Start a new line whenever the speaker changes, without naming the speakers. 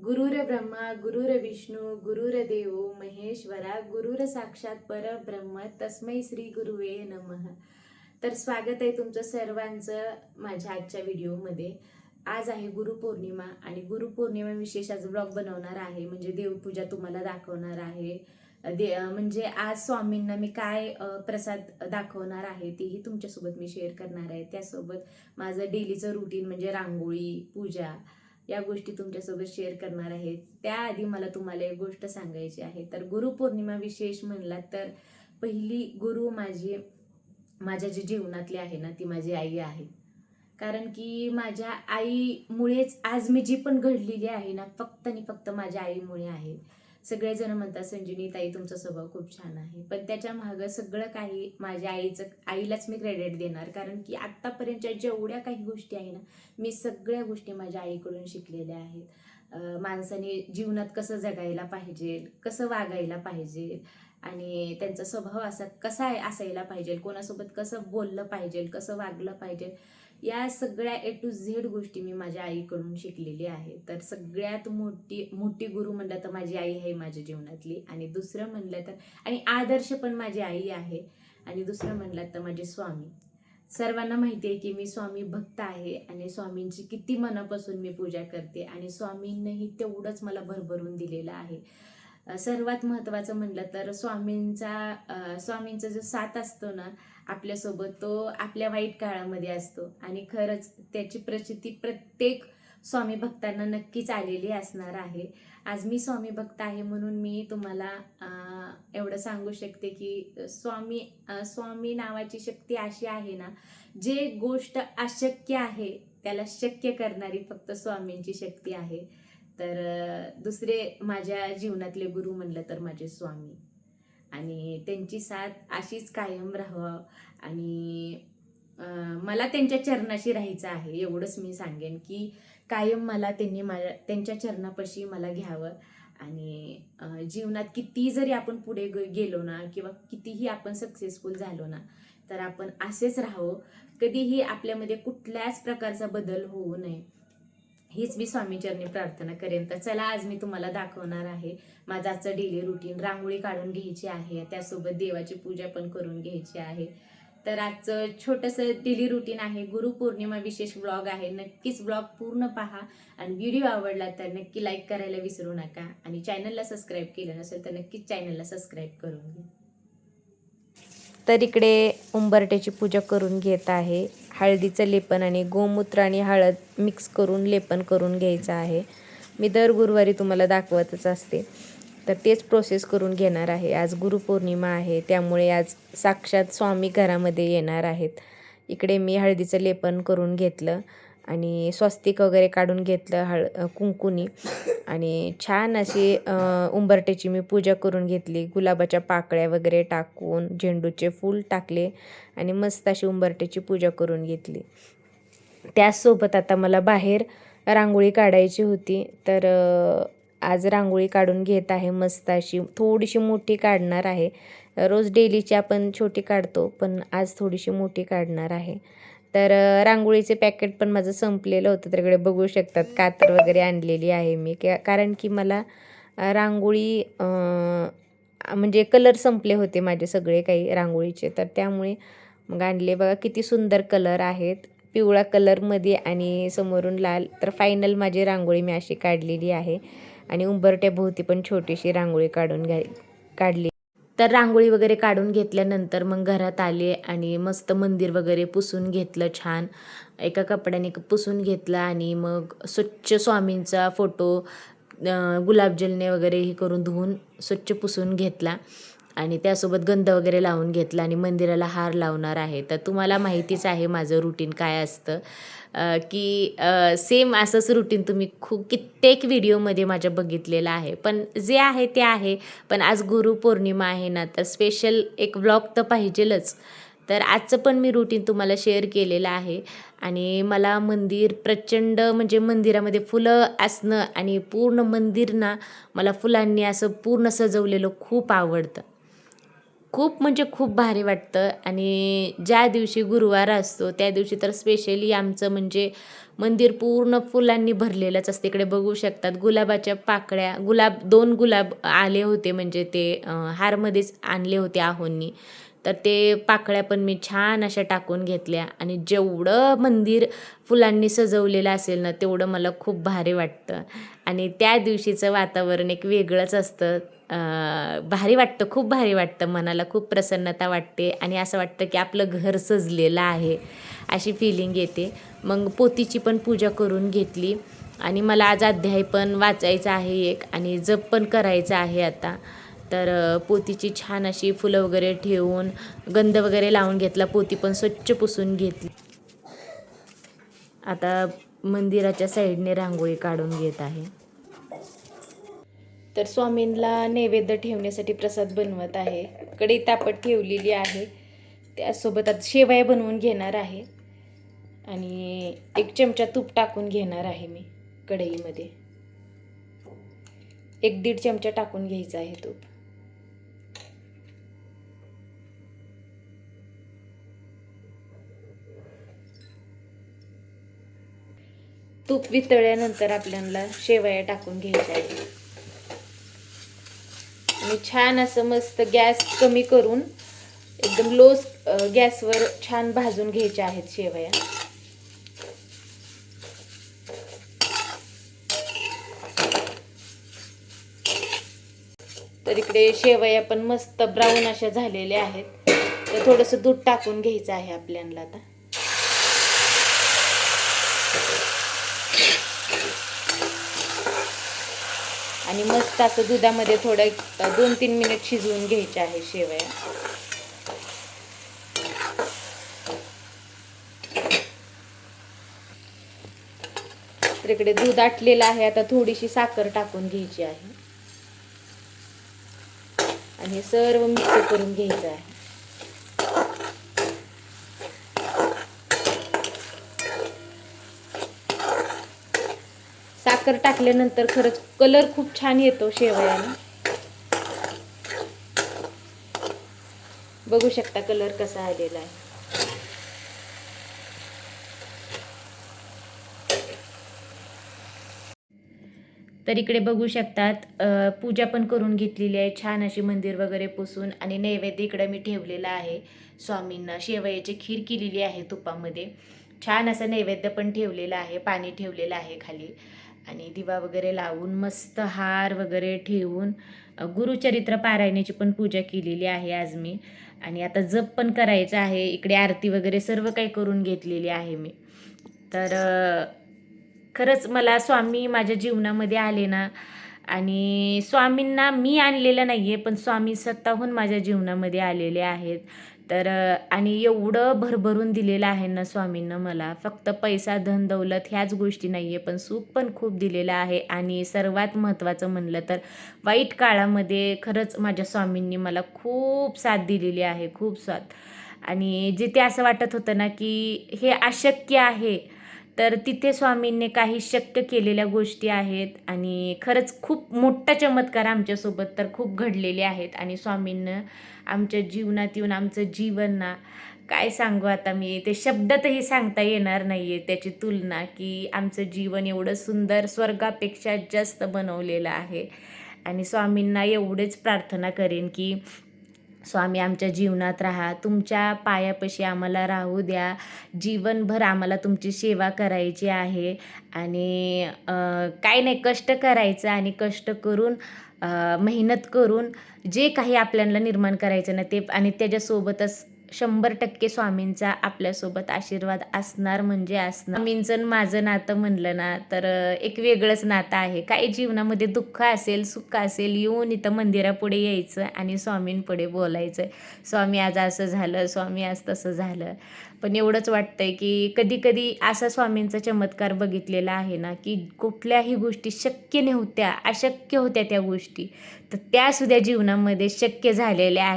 गुरुर ब्रह्मा गुरुर विष्णू गुरुर्देव महेश्वरा गुरुर साक्षात परब्रह्म तस्मै श्री गुरुवे नमः. तर स्वागत आहे तुमचं सर्वांचं माझ्या आजच्या व्हिडिओमध्ये. आज आहे गुरुपौर्णिमा आणि गुरुपौर्णिमा विशेष आज ब्लॉग बनवणार आहे, म्हणजे देवपूजा तुम्हाला दाखवणार आहे. म्हणजे आज स्वामींना मी काय प्रसाद दाखवणार आहे तेही तुमच्यासोबत मी शेअर करणार आहे. त्यासोबत माझं डेलीचं रुटीन म्हणजे रांगोळी, पूजा या गोष्टी तुमच्यासोबत शेअर करणार आहे. त्याआधी मला तुम्हाला एक गोष्ट सांगायची आहे. तर गुरुपौर्णिमा विशेष म्हणला तर पहिली गुरु माझ्या जे जीवनातली आहे ना, ती माझी आई आहे. कारण की माझ्या आईमुळेच आज मी जी पण घडलेली आहे ना, फक्त आणि फक्त माझ्या आईमुळे आहे. सगळेजण म्हणतात संजीवनी ताई तुमचा स्वभाव खूप छान आहे, पण त्याच्या मागं सगळं काही माझ्या आईलाच मी क्रेडिट देणार. कारण की आत्तापर्यंतच्या जेवढ्या काही गोष्टी आहे ना, मी सगळ्या गोष्टी माझ्या आईकडून शिकलेल्या आहेत. माणसाने जीवनात कसं जगायला पाहिजे, कसं वागायला पाहिजे आणि त्यांचा स्वभाव कसा असायला पाहिजे, कोणासोबत कसं बोललं पाहिजे, कसं वागलं पाहिजे, या सगळ्या ए टू झेड गोष्टी मी माझ्या आईकडून शिकलेली आहे. तर सगळ्यात मोठी गुरु म्हणलं तर माझी आई आहे माझ्या जीवनातली. आणि दुसरं म्हणलं तर आणि आदर्श पण माझी आई आहे. आणि दुसरं म्हणलं तर माझे स्वामी. सर्वांना माहिती आहे की मी स्वामी भक्त आहे आणि स्वामींची किती मनापासून मी पूजा करते आणि स्वामींनीही तेवढंच मला भरभरून दिलेलं आहे. सर्वात महत्त्वाचं म्हणलं तर स्वामींचा जो साथ असतो ना आपल्यासोबत, तो आपल्या वाईट काळामध्ये असतो आणि खरंच त्याची प्रचिती प्रत्येक स्वामी भक्तांना नक्कीच आलेली असणार आहे. आज मी स्वामी भक्त आहे म्हणून मी तुम्हाला एवढं सांगू शकते की स्वामी नावाची शक्ती अशी आहे ना, जे गोष्ट अशक्य आहे त्याला शक्य करणारी फक्त स्वामींची शक्ती आहे. तर दुसरे माझ्या जीवनातले गुरु म्हणलं तर माझे स्वामी, आणि त्यांची साथ अशीच कायम राहावं आणि मला त्यांच्या चरणाशी राहायचं आहे. एवढंच मी सांगेन की कायम मला त्यांच्या चरणापाशी मला घ्यावं. आणि जीवनात किती जरी आपण पुढे गेलो ना किंवा कितीही आपण सक्सेसफुल झालो ना, तर आपण असेच राहावं. कधीही आपल्यामध्ये कुठल्याच प्रकारचा बदल होऊ नये, हीच मी स्वामीचरणी प्रार्थना करेन. तर चला, आज मी तुम्हाला दाखवणार आहे माझं आजचं डेली रुटीन. रांगोळी काढून घ्यायची आहे, त्यासोबत देवाची पूजा पण करून घ्यायची आहे. तर आजचं छोटंसं डेली रुटीन आहे, गुरुपौर्णिमा विशेष ब्लॉग आहे. नक्कीच ब्लॉग पूर्ण पहा आणि व्हिडिओ आवडला तर नक्की लाईक करायला विसरू नका. आणि चॅनलला सबस्क्राईब केलं नसेल तर नक्कीच चॅनलला सबस्क्राईब करून घ्या.
तर इकडे उंबरट्याची पूजा करून घेत आहे. हळदीचं लेपन आणि गोमूत्र आणि हळद मिक्स करून लेपन करून घ्यायचं आहे. मी दर गुरुवारी तुम्हाला दाखवतच असते, तर तेच प्रोसेस करून घेणार आहे. आज गुरुपौर्णिमा आहे, त्यामुळे आज साक्षात स्वामी घरामध्ये येणार आहेत. इकडे मी हळदीचं लेपन करून घेतलं आणि स्वस्तिक वगैरे काढून घेतलं कुंकुनी, आणि छान अशी उंबरट्याची मी पूजा करून घेतली. गुलाबाच्या पाकळ्या वगैरे टाकून झेंडूचे फूल टाकले आणि मस्त अशी उंबरट्याची पूजा करून घेतली. त्याचसोबत आता मला बाहेर रांगोळी काढायची होती, तर आज रांगोळी काढून घेत आहे. मस्त अशी थोडीशी मोठी काढणार आहे. रोज डेलीची आपण छोटी काढतो, पण आज थोडीशी मोठी काढणार आहे. तर रांगोळीचे पॅकेट पण माझं संपलेलं होतं, तर इकडे बघू शकतात कातर वगैरे आणलेली आहे मी. कारण की मला रांगोळी म्हणजे कलर संपले होते माझे सगळे काही रांगोळीचे, तर त्यामुळे मग आणले. बघा किती सुंदर कलर आहेत, पिवळा कलरमध्ये आणि समोरून लाल. तर फायनल माझी रांगोळी मी अशी काढलेली आहे आणि उंबरट्याभोवती पण छोटीशी रांगोळी काढली. तर रांगोळी वगैरे काढून घेतल्यानंतर मग घरात आले आणि मस्त मंदिर वगैरे पुसून घेतलं. छान एका कपड्याने पुसून घेतलं आणि मग स्वच्छ स्वामींचा फोटो गुलाबजलने वगैरे हे करून धुवून स्वच्छ पुसून घेतला आणि त्यासोबत गंध वगैरे लावून घेतला आणि मंदिराला हार लावणार आहे. तर तुम्हाला माहितीच आहे माझं रुटीन काय असतं, की सेम असंच रुटीन तुम्ही कित्येक व्हिडिओमध्ये माझ्या बघितलेलं आहे. पण जे आहे ते आहे. पण आज गुरुपौर्णिमा आहे ना, तर स्पेशल एक व्लॉग तर पाहिजेलच. तर आजचं पण मी रुटीन तुम्हाला शेअर केलेलं आहे. आणि मला मंदिर प्रचंड, म्हणजे मंदिरामध्ये फुलं असणं आणि पूर्ण मंदिर ना मला फुलांनी असं पूर्ण सजवलेलं खूप आवडतं.
खूप म्हणजे खूप भारी वाटतं. आणि ज्या दिवशी गुरुवार असतो त्या दिवशी तर स्पेशली आमचं म्हणजे मंदिर पूर्ण फुलांनी भरलेलंच असते. इकडे बघू शकतात गुलाबाच्या पाकळ्या, दोन गुलाब आले होते, म्हणजे ते हारमध्येच आणले होते आहोंनी. तर ते पाकळ्या पण मी छान अशा टाकून घेतल्या. आणि जेवढं मंदिर फुलांनी सजवलेलं असेल ना तेवढं मला खूप भारी वाटतं. आणि त्या दिवशीचं वातावरण एक वेगळंच असतं. भारी वाटतं, खूप भारी वाटतं, मनाला खूप प्रसन्नता वाटते आणि असं वाटतं की आपलं घर सजलेलं आहे अशी फिलिंग येते. मग पोतीची पण पूजा करून घेतली आणि मला आज अध्याय पण वाचायचा आहे एक आणि जप पण करायचा आहे आता. तर पोतीची छान अशी फुलं वगैरे ठेवून गंध वगैरे लावून घेतला, पोती पण स्वच्छ पुसून घेतली. आता मंदिराच्या साईडने रांगोळी काढून घेत आहे. तर स्वामींना नैवेद्य ठेवण्यासाठी प्रसाद बनवत आहे. कढई तापत ठेवलेली आहे, त्यासोबत आता शेवया बनवून घेणार आहे आणि 1 चमचा तूप टाकून घेणार आहे मी कढईमध्ये. 1-1.5 चमचा टाकून घ्यायचा आहे तूप. तूप वितळल्यानंतर आपल्याला शेवया टाकून घ्यायच्या आहेत आणि छान असं मस्त गॅस कमी करून एकदम लो गॅसवर छान भाजून घ्यायच्या आहेत शेवया. तर इकडे शेवया पण मस्त ब्राऊन अशा झालेल्या आहेत. तर थोडंसं दूध टाकून घ्यायचं आहे आपल्याला आता. आणि मस्त असं दुधामध्ये थोडं 2-3 मिनिट शिजवून घ्यायचे आहे शेवया. तर इकडे दूध आटलेलं आहे, आता थोडीशी साखर टाकून घ्यायची आहे आणि सर्व मिक्स करून घ्यायचं आहे. साखर टाकल्यानंतर खरंच कलर खूप छान येतो शेवयाला. बघू शकता कलर कसा आलेला आहे. तर इकडे बघू शकतात पूजा पण करून घेतलेली आहे छान अशी, मंदिर वगैरे पुसून. आणि नैवेद्य इकडे मी ठेवलेला आहे स्वामींना. शेवयाची खीर केलेली आहे तुपामध्ये. छान असं नैवेद्य पण ठेवलेला आहे, पाणी ठेवलेलं आहे खाली आणि दिवा वगैरे लावून मस्त हार वगैरे ठेवून गुरुचरित्र पारायणाची पण पूजा केलेली आहे आज मी. आणि आता जप पण करायचं आहे. इकडे आरती वगैरे सर्व काही करून घेतलेली आहे मी. तर खरंच मला स्वामी माझ्या जीवनामध्ये आले ना, आणि स्वामींना मी आणलेलं नाही आहे, पण स्वामी स्वतःहून माझ्या जीवनामध्ये आलेले आहेत. तर आणि एवढं भरभरून दिलेलं आहे ना स्वामींना मला. फक्त पैसा, धन, दौलत ह्याच गोष्टी नाही आहे, पण सुख पण खूप दिलेलं आहे. आणि सर्वात महत्त्वाचं म्हणलं तर वाईट काळामध्ये खरंच माझ्या स्वामींनी मला खूप साथ दिलेली आहे, खूप साथ. आणि जिथे असं वाटत होतं ना की हे अशक्य आहे, तर तिथे स्वामींनी काही शक्य केलेल्या गोष्टी आहेत. आणि खरंच खूप मोठा चमत्कार आमच्यासोबत तर खूप घडलेले आहेत. आणि स्वामींनं आमच्या जीवनात येऊन आमचं जीवन ना, काय सांगू आता मी, ते शब्दातही सांगता येणार नाही आहे त्याची तुलना, की आमचं जीवन एवढं सुंदर, स्वर्गापेक्षा जास्त बनवलेलं आहे. आणि स्वामींना एवढेच प्रार्थना करेन की स्वामी आमच्या जीवनात राहा, तुमच्या पायापाशी आम्हाला राहू द्या, जीवनभर आम्हाला तुमची सेवा करायची आहे. आणि काय नाही, कष्ट करायचं आणि कष्ट करून मेहनत करून जे काही आपल्याला निर्माण करायचं ना ते, आणि त्याच्यासोबतच 100% स्वामींचा आपल्यासोबत आशीर्वाद असणार म्हणजे असणार. स्वामींचं आणि माझं नातं म्हणलं ना तर एक वेगळंच नातं आहे. काही जीवनामध्ये दुःख असेल, सुख असेल, येऊन इथं मंदिरापुढे यायचं आणि स्वामींपुढे बोलायचं, स्वामी आज असं झालं, स्वामी आज तसं झालं. पण एवढंच वाटतंय की कधी कधी असा स्वामींचा चमत्कार बघितलेला आहे ना, की कुठल्याही गोष्टी शक्य नव्हत्या, अशक्य होत्या त्या गोष्टी, तर त्यासुद्धा जीवनामध्ये शक्य झालेल्या आहेत.